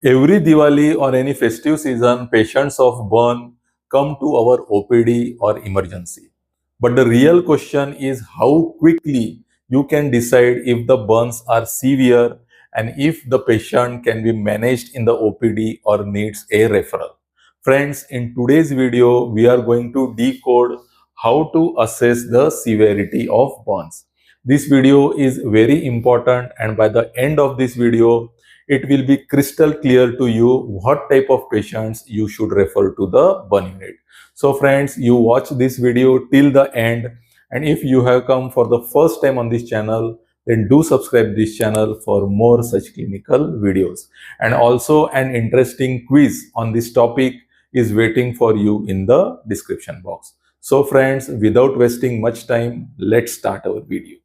Every Diwali or any festive season, patients of burn come to our OPD or emergency. But the real question is how quickly you can decide if the burns are severe and if the patient can be managed in the OPD or needs a referral. Friends, in today's video, we are going to decode how to assess the severity of burns. This video is very important, and by the end of this video, it will be crystal clear to you what type of patients you should refer to the burn unit. So friends, you watch this video till the end, and if you have come for the first time on this channel, then do subscribe this channel for more such clinical videos. And also an interesting quiz on this topic is waiting for you in the description box. So friends, without wasting much time, let's start our video.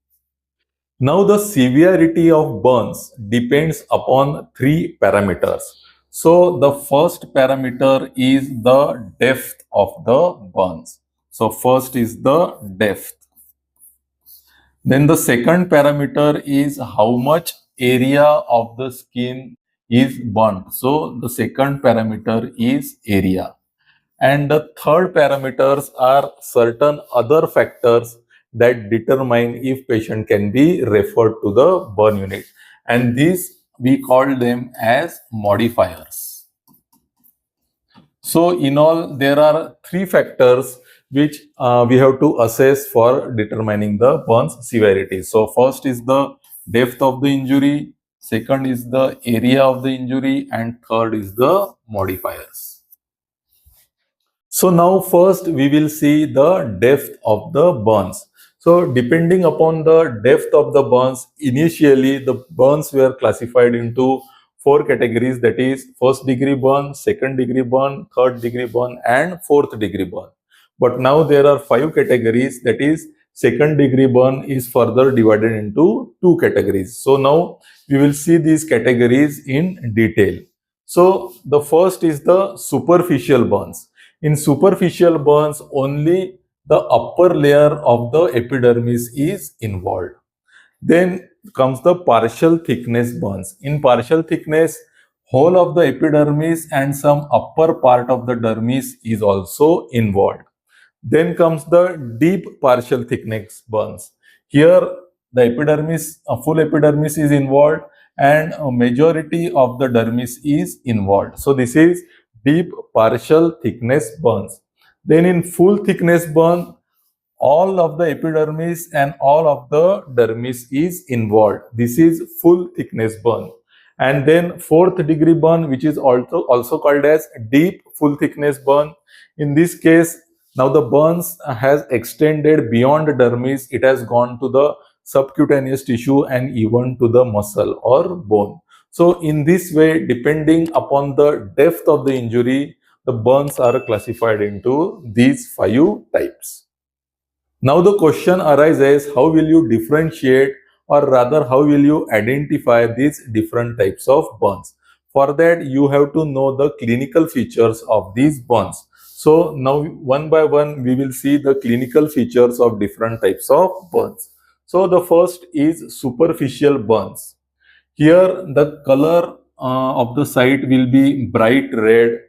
Now the severity of burns depends upon three parameters. So the first parameter is the depth of the burns. So first is the depth. Then the second parameter is how much area of the skin is burnt. So the second parameter is area. And the third parameters are certain other factors that determine if patient can be referred to the burn unit. And these we call them as modifiers. So in all, there are three factors which we have to assess for determining the burns severity. So first is the depth of the injury, second is the area of the injury, and third is the modifiers. So now first we will see the depth of the burns. So depending upon the depth of the burns, initially the burns were classified into four categories, that is first degree burn, second degree burn, third degree burn, and fourth degree burn. But now there are five categories, that is second degree burn is further divided into two categories. So now we will see these categories in detail. So the first is the superficial burns. In superficial burns, only the upper layer of the epidermis is involved. Then comes the partial thickness burns. In partial thickness, whole of the epidermis and some upper part of the dermis is also involved. Then comes the deep partial thickness burns. Here the epidermis, full epidermis is involved and a majority of the dermis is involved. So this is deep partial thickness burns. Then in full thickness burn, all of the epidermis and all of the dermis is involved. This is full thickness burn. And then fourth degree burn, which is also called as deep full thickness burn. In this case, now the burns has extended beyond dermis. It has gone to the subcutaneous tissue and even to the muscle or bone. So in this way, depending upon the depth of the injury, the burns are classified into these five types. Now the question arises, how will you differentiate, or rather how will you identify these different types of burns? For that, you have to know the clinical features of these burns. So now one by one we will see the clinical features of different types of burns. So the first is superficial burns. Here the color of the site will be bright red,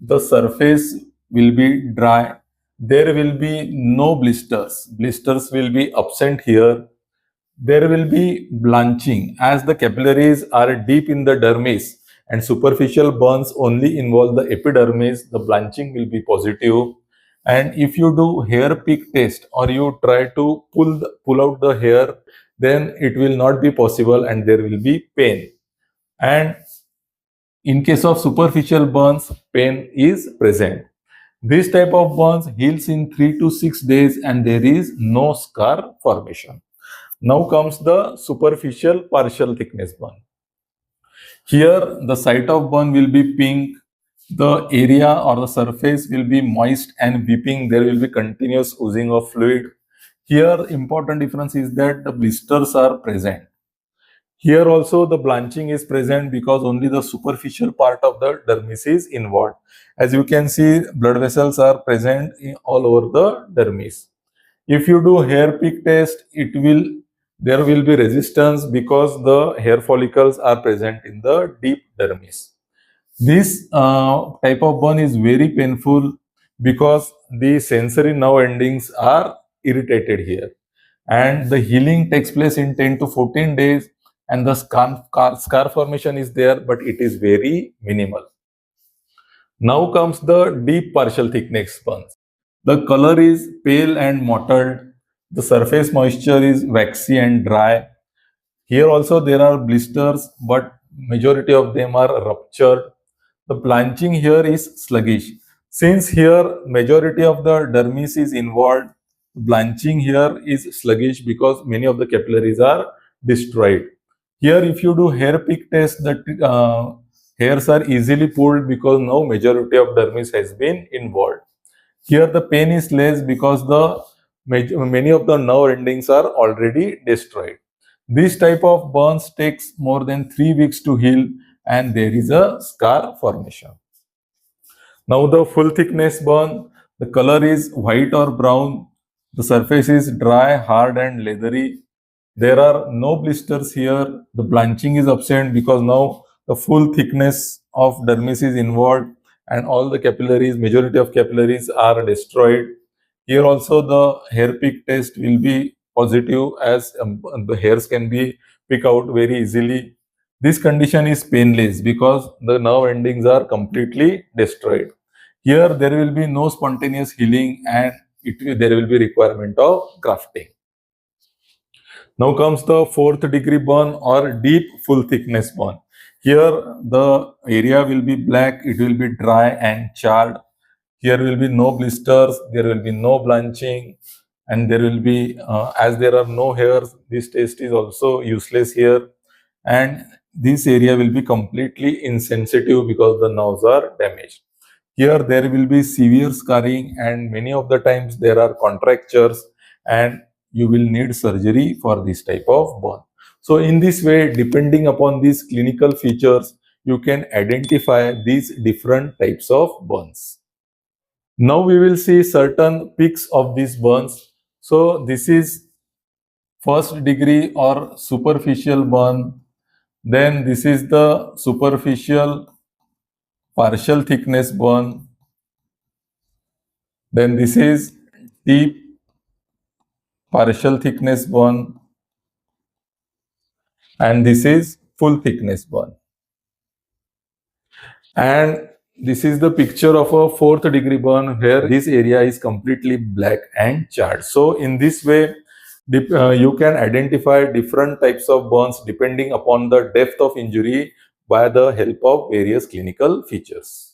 the surface will be dry, there will be no blisters, blisters will be absent here, there will be blanching as the capillaries are deep in the dermis and superficial burns only involve the epidermis, the blanching will be positive. And if you do hair pick test or you try to pull out the hair, then it will not be possible and there will be pain. And in case of superficial burns, pain is present. This type of burns heals in 3 to 6 days and there is no scar formation. Now comes the superficial partial thickness burn. Here the site of burn will be pink, the area or the surface will be moist and weeping, there will be continuous oozing of fluid. Here important difference is that the blisters are present. Here also the blanching is present because only the superficial part of the dermis is involved. As you can see, blood vessels are present all over the dermis. If you do hair pick test, there will be resistance because the hair follicles are present in the deep dermis. This type of burn is very painful because the sensory nerve endings are irritated here, and the healing takes place in 10 to 14 days, and the scar formation is there, but it is very minimal. Now comes the deep partial thickness burns. The color is pale and mottled. The surface moisture is waxy and dry. Here also there are blisters, but majority of them are ruptured. The blanching here is sluggish. Since here majority of the dermis is involved, blanching here is sluggish because many of the capillaries are destroyed. Here if you do hair pick test, the hairs are easily pulled because now majority of dermis has been involved. Here the pain is less because the many of the nerve endings are already destroyed. This type of burns takes more than 3 weeks to heal, and there is a scar formation. Now the full thickness burn, the color is white or brown. The surface is dry, hard and leathery. There are no blisters here. The blanching is absent because now the full thickness of dermis is involved, and all the capillaries, majority of capillaries are destroyed. Here also the hair pick test will be positive, as the hairs can be picked out very easily. This condition is painless because the nerve endings are completely destroyed. Here there will be no spontaneous healing, and there will be requirement of grafting. Now comes the fourth degree burn or deep full thickness burn. Here the area will be black, it will be dry and charred. Here will be no blisters, there will be no blanching, and there will be, as there are no hairs, this test is also useless here. And this area will be completely insensitive because the nerves are damaged. Here there will be severe scarring, and many of the times there are contractures, and you will need surgery for this type of burn. So in this way, depending upon these clinical features, you can identify these different types of burns. Now we will see certain peaks of these burns. So this is first degree or superficial burn. Then this is the superficial partial thickness burn. Then this is deep partial thickness burn, and this is full thickness burn. And this is the picture of a fourth degree burn where this area is completely black and charred. So in this way, you can identify different types of burns depending upon the depth of injury by the help of various clinical features.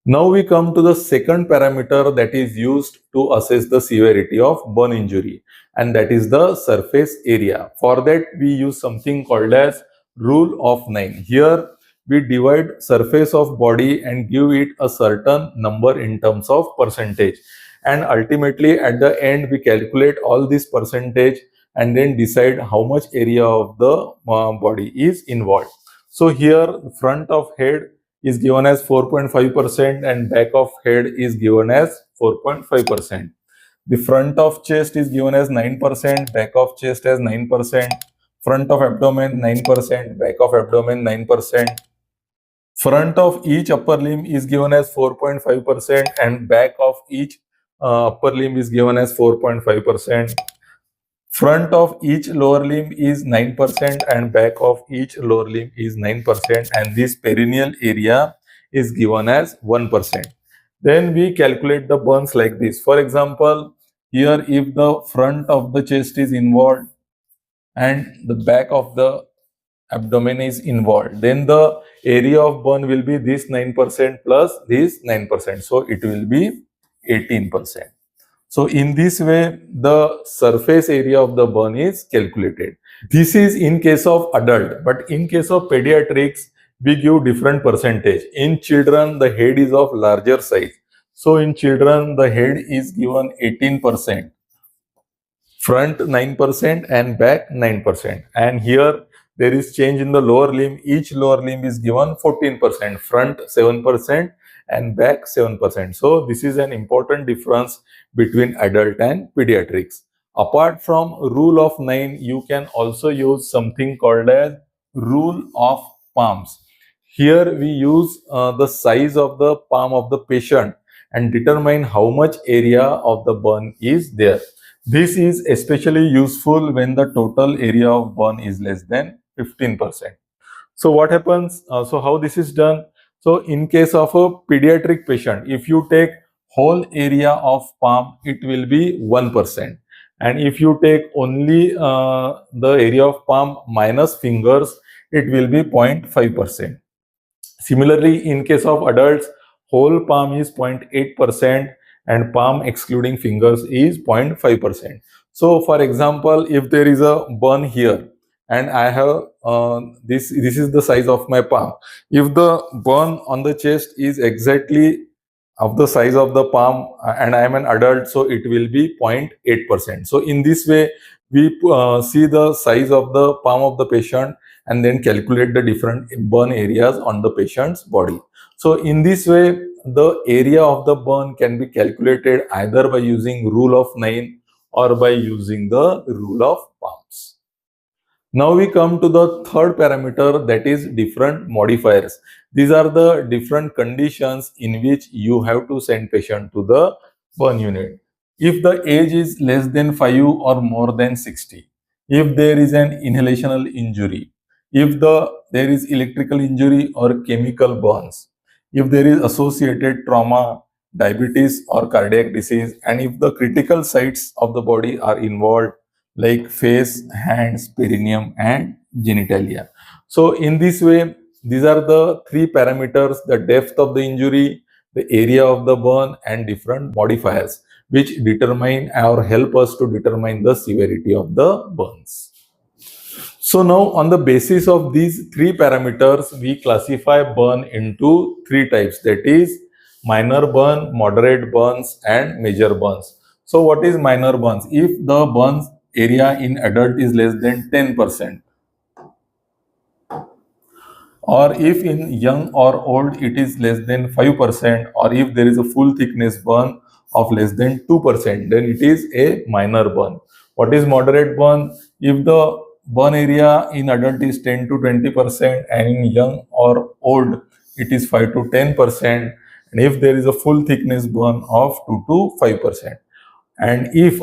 Now we come to the second parameter that is used to assess the severity of burn injury, and that is the surface area. For that we use something called as rule of 9. Here we divide surface of body and give it a certain number in terms of percentage, and ultimately at the end we calculate all this percentage and then decide how much area of the body is involved. So here front of head is given as 4.5% and back of head is given as 4.5%. The front of chest is given as 9%, back of chest as 9%, front of abdomen 9%, back of abdomen 9%. Front of each upper limb is given as 4.5% and back of each upper limb is given as 4.5%. Front of each lower limb is 9% and back of each lower limb is 9%, and this perineal area is given as 1%. Then we calculate the burns like this. For example, here if the front of the chest is involved and the back of the abdomen is involved, then the area of burn will be this 9% plus this 9%. So it will be 18%. So in this way, the surface area of the burn is calculated. This is in case of adult, but in case of pediatrics, we give different percentage. In children, the head is of larger size. So in children, the head is given 18%, front 9% and back 9%. And here there is change in the lower limb. Each lower limb is given 14%, front 7% and back 7%. So this is an important difference between adult and pediatrics. Apart from rule of 9, you can also use something called as rule of palms. Here we use the size of the palm of the patient and determine how much area of the burn is there. This is especially useful when the total area of burn is less than 15%. So what happens? So how this is done? So in case of a pediatric patient, if you take whole area of palm, it will be 1%. And if you take only the area of palm minus fingers, it will be 0.5%. Similarly, in case of adults, whole palm is 0.8% and palm excluding fingers is 0.5%. So, for example, if there is a burn here and I have this is the size of my palm. If the burn on the chest is exactly of the size of the palm and I am an adult, so it will be 0.8%. So, in this way, we see the size of the palm of the patient and then calculate the different burn areas on the patient's body. So in this way, the area of the burn can be calculated either by using rule of 9 or by using the rule of palms. Now we come to the third parameter, that is different modifiers. These are the different conditions in which you have to send patient to the burn unit. If the age is less than 5 or more than 60, if there is an inhalational injury, if there is electrical injury or chemical burns, if there is associated trauma, diabetes or cardiac disease, and if the critical sites of the body are involved, like face, hands, perineum and genitalia. So in this way, these are the three parameters: the depth of the injury, the area of the burn and different modifiers, which determine or help us to determine the severity of the burns. So now on the basis of these three parameters, we classify burn into three types, that is minor burn, moderate burns and major burns. So what is minor burns? If the burns area in adult is less than 10%, or if in young or old it is less than 5%, or if there is a full thickness burn of less than 2%, then it is a minor burn. What is moderate burn? If the burn area in adult is 10 to 20% and in young or old it is 5 to 10%, and if there is a full thickness burn of 2 to 5%. And if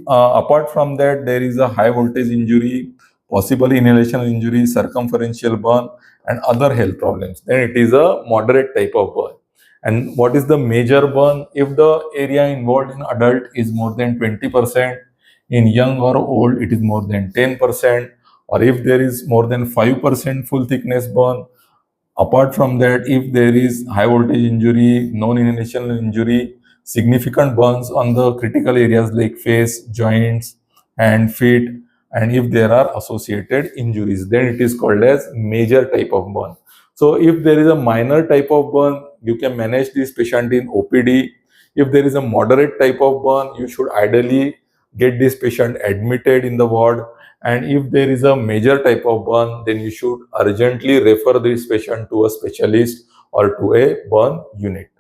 apart from that there is a high voltage injury, possibly inhalation injury, circumferential burn and other health problems, then it is a moderate type of burn. And what is the major burn? If the area involved in adult is more than 20%, in young or old it is more than 10%, or if there is more than 5% full thickness burn. Apart from that, if there is high voltage injury, non-inhalational injury, significant burns on the critical areas like face, joints, and feet, and if there are associated injuries, then it is called as major type of burn. So if there is a minor type of burn, you can manage this patient in OPD. If there is a moderate type of burn, you should ideally get this patient admitted in the ward. And if there is a major type of burn, then you should urgently refer this patient to a specialist or to a burn unit.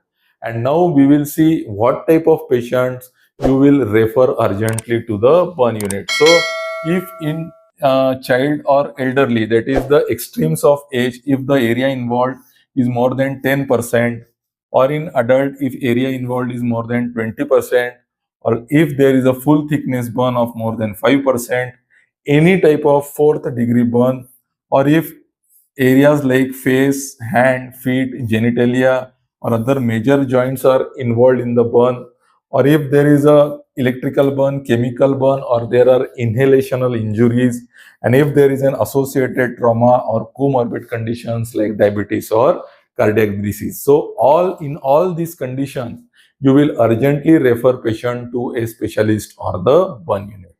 And now we will see what type of patients you will refer urgently to the burn unit. So if in child or elderly, that is the extremes of age, if the area involved is more than 10%, or in adult if area involved is more than 20%, or if there is a full thickness burn of more than 5%, any type of fourth degree burn, or if areas like face, hand, feet, genitalia or other major joints are involved in the burn, or if there is a electrical burn, chemical burn, or there are inhalational injuries, and if there is an associated trauma or comorbid conditions like diabetes or cardiac disease. So all these conditions, you will urgently refer patient to a specialist or the burn unit.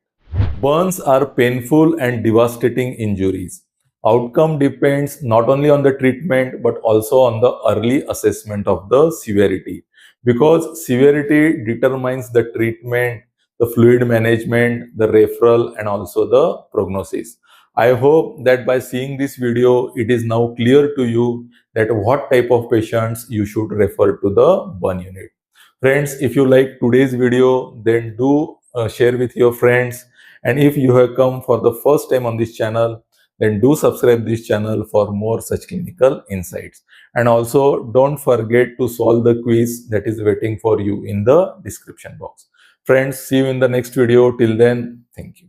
Burns are painful and devastating injuries. Outcome depends not only on the treatment but also on the early assessment of the severity, because severity determines the treatment, the fluid management, the referral and also the prognosis. I hope that by seeing this video, it is now clear to you that what type of patients you should refer to the burn unit. Friends, if you like today's video, then do share with your friends. And if you have come for the first time on this channel, then do subscribe this channel for more such clinical insights. And also don't forget to solve the quiz that is waiting for you in the description box. Friends, see you in the next video. Till then, thank you.